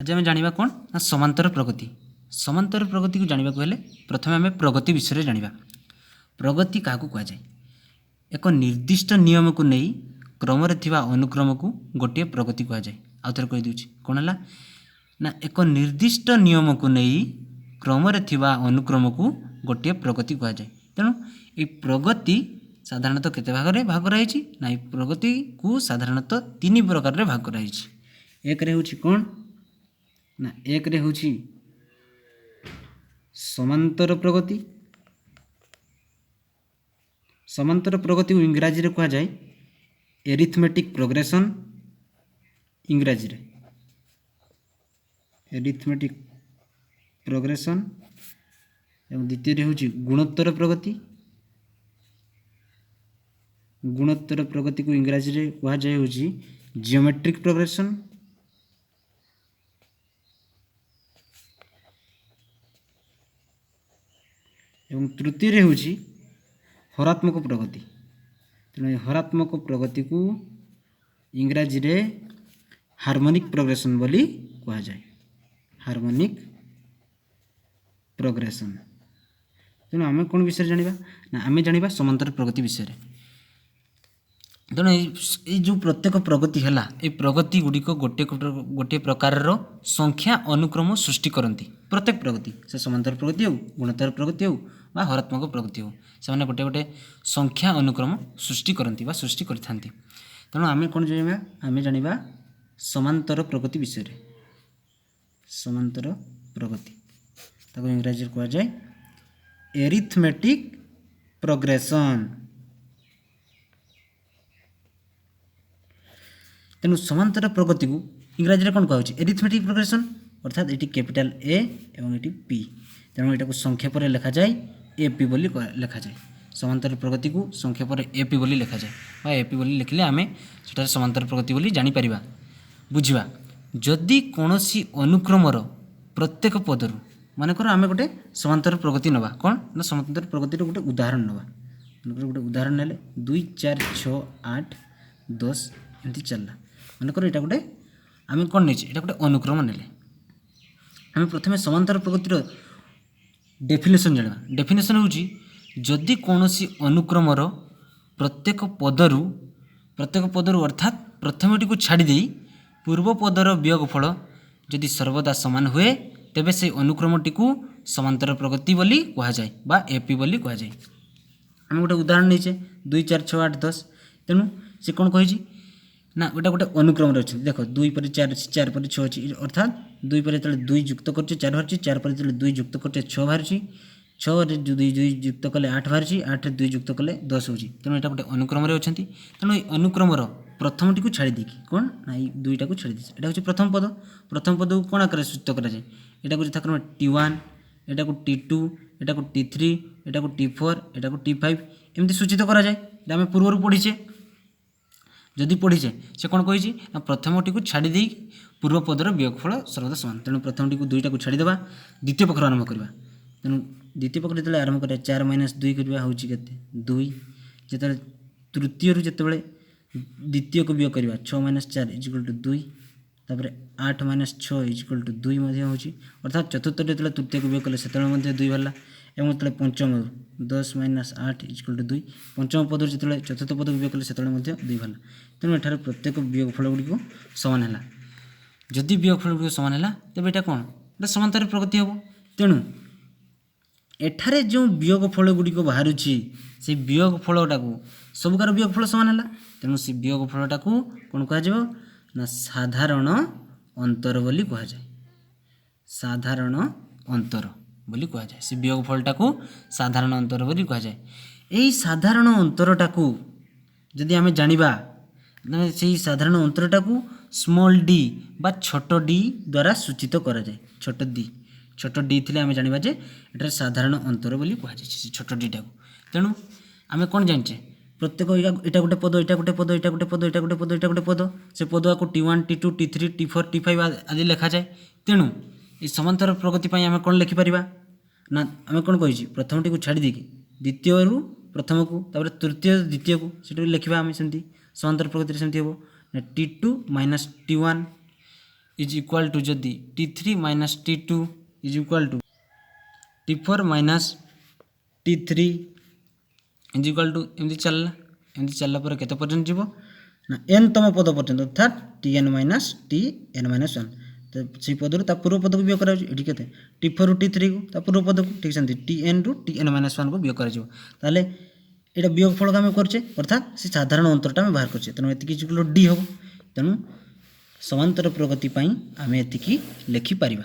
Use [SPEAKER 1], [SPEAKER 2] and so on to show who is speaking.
[SPEAKER 1] आज आम जाना कौन ना समांतर प्रगति। समांतर प्रगति को जानवा हेले प्रथम आम प्रगति विषय जाना। प्रगति क्या कहुए एक निर्दिष्ट नियम को नहीं क्रम अनुक्रम को गोटे प्रगति कहुए। आउ थे कहीदे कौन है ना एक निर्दिष्ट नियम को नहीं क्रम अनुक्रम को गोटे प्रगति कहुए। तेणु ये प्रगति साधारणतः केते भाग में भाग कराई ना प्रगति को साधारणतः तीन प्रकार में भाग कराई। एक रे होची कौन ना एक रे होची समांतर प्रगति। समांतर प्रगति को इंग्राजी रे कहा जाए एरिथमेटिक प्रोग्रेशन। इंग्राजी रे एरिथमेटिक प्रोग्रेशन। एवं द्वितीय रे होची गुणोत्तर प्रगति। गुणोत्तर प्रगति को इंग्राजी रे कहा जाए होची जियोमेट्रिक प्रोग्रेशन। एवं तृतीय रे होची हरात्मक प्रगति। तेणु हरात्मक प्रगति को इंग्राजी रे हार्मोनिक प्रोग्रेशन बोली कहा जाए। Harmonic progression. तेणु आम कौन विषय जाना ना आम जाना समांतर प्रगति विषय। तेणु ये जो प्रत्येक प्रगति है ये प्रगति गुड़िक गोटे गोटे प्रकार संख्या अनुक्रम सृष्टि करती। प्रत्येक प्रगति से समांतर प्रगति हो गुणोत्तर प्रगति हो बा हरात्मक प्रगति हो से गोटे गोटे संख्या अनुक्रम सृष्टि करती बा सृष्टि करथांती। तेणु आम कौन जाना आम जाना समांतर प्रगति विषय। समांतर प्रगति ताको इंग्राजी कहा जाए एरिथमेटिक प्रोग्रेशन। तेणु समांतर प्रगति को इंग्राजी में कौन कहुच्छे एरिथमेटिक प्रोग्रेशन अर्थात ये कैपिटल ए एवं ये पी। तेणु यहाँ संक्षेप में लिखा जाए एपी बोली लिखा जाए। समांतर प्रगति को संक्षेप में एपी बोली लिखा जाए। एपी बोली लिखिले आम से समांतर प्रगति बोली जानीपर बुझा। जदि कौन अनुक्रमर प्रत्येक पदर मानकर आम गोटे समांतर प्रगति नवा कौन ना समांतर प्रगति गोटे उदाहरण नवा। गोटे उदाहरण ने 2 4 6 8 10 एमती चलला। मानकर यहाँ गोटे आम कौन नहीं ये गोटे अनुक्रम ने आम प्रथम समांतर प्रगतिर डेफिनेशन जाना। डेफिनेशन हूँ जदि कौन अनुक्रमर प्रत्येक पदर अर्थात प्रथमटी को छाड़ी पूर्व पदर वियोगफल जदि सर्वदा समान हुए तेबे से अनुक्रमटी को समांतर प्रगति बोली कहा जाए बा एपी बोली कहा जाए। आम गोटे उदाहरण नहीं 2 4 6 8 10। तेणु से कौन कही ना गोटे गोटे अनुक्रम अच्छे देख 2 पर 4 अच्छी 4 पर 6 अच्छी अर्थात 2 पर जो 2 युक्त कर 4 बाहर 4 पर जो 2 युक्त कर 6 बाहर 6 2 युक्त कले 8 बाहर 8 2 युक्त कले 10 हो। तेणु यहाँ गोटे अनुक्रम अच्छा। तेणु ये अनुक्रमर प्रथमटी को छाड़ी देकी कौन ना ये दुईटा को छाड़ी यहाँ हूँ प्रथम पद। प्रथम पद को कौन आकार सूचित कराए यहाँ को यथाक्रम T1 यहाँ को T2 यहाँ को T3 यहाँ को T4 यहाँ को T5 एमती सूचित कराए। आम पूर्व पढ़ीचे जदि पढ़ीचे से कौन कही प्रथमटी को छाड़ी दे पूर्व पदर वियोगफल सर्वदा समान। तेणु प्रथमटी को दुईटा को छाड़ीदे द्वितीय पक्ष आरंभ करवा। तेणु द्वितीय पक्ष जो आरंभ करा 4 - 2 करवा हूँ के 2 जो तृतीय जो द्वितीय को वियोग करवा 6 - 4 = 2 तापर 8 - 6 = 2 हो। अर्थात चतुर्थ जो तृतीय को वियोग कले से 2 बाहर एवं जो पंचम 10 - 8 = 2 पंचम पद जो चतुर्थ पद को वियोग कले से 2 बाहर। तेणु एठार प्रत्येक वियोगफल गुड़िक सामान है। जदि वियोगफल गुड़िक सामान है तेज यहाँ कौन ये समांतर प्रगति हम। तेणु एठारे जो वियोगफल गुड़िक बाहर से वियोगफलटा को सबुकार वियोगफल सामान है। तेणु से वियोगफलटा को कौन कह ना साधारण अंतर बोली कह जाए। साधारण अंतर बोली कह जाए। से वियोगफलटा को साधारण अंतर बोली कह जाए। यही साधारण अंतरटा को जदि आम जानिबा से साधारण अंतरटा को स्मॉल डी बा छोट डी द्वारा सूचित करा जाए। छोट डी थी आम जाना जे एटार साधारण अंतर बोली कह जाए छोट डीटा को। तेणु आम कौन जाने प्रत्येक यहाँ गोटे पद यहाँ गोटे पद यहाँ गोटे पद यहाँ गोटे पद यहाँ गोटे पद से पद को T1 T2 T3 T4 T5 आदि लिखा जाए। तेणु ये समांतर प्रगति आम कौन लिखिपर ना आम कौन कही प्रथमटी को छाड़ी देकी द्वितीय रु प्रथम को तापर तृतीय द्वितीय को सीटा लिखा आम सेमती समांतर प्रगति सेमती हम T2 - T1 is equal to जदि T3 minus T2 is equal to T4 minus T3 is equal to एमती चलला पर केते पर्यंत जीवो ना n तम पद पर्यंत अर्थात Tn माइनस Tn माइनस 1 तो से पद ता पूर्व पद को वियोग करा एठी केते T4 रु T3 को ता पूर्व पद को ठीक सेंती Tn रु Tn माइनस 1 को वियोग करा जीवो ताले एटा वियोग फल का हम करछे अर्थात से साधारण अंतरटा हम बाहर करछे तनो एतिकी इक्वल D हो तनु समांतर प्रगति पई आमे एतिकी लिखि परिबा।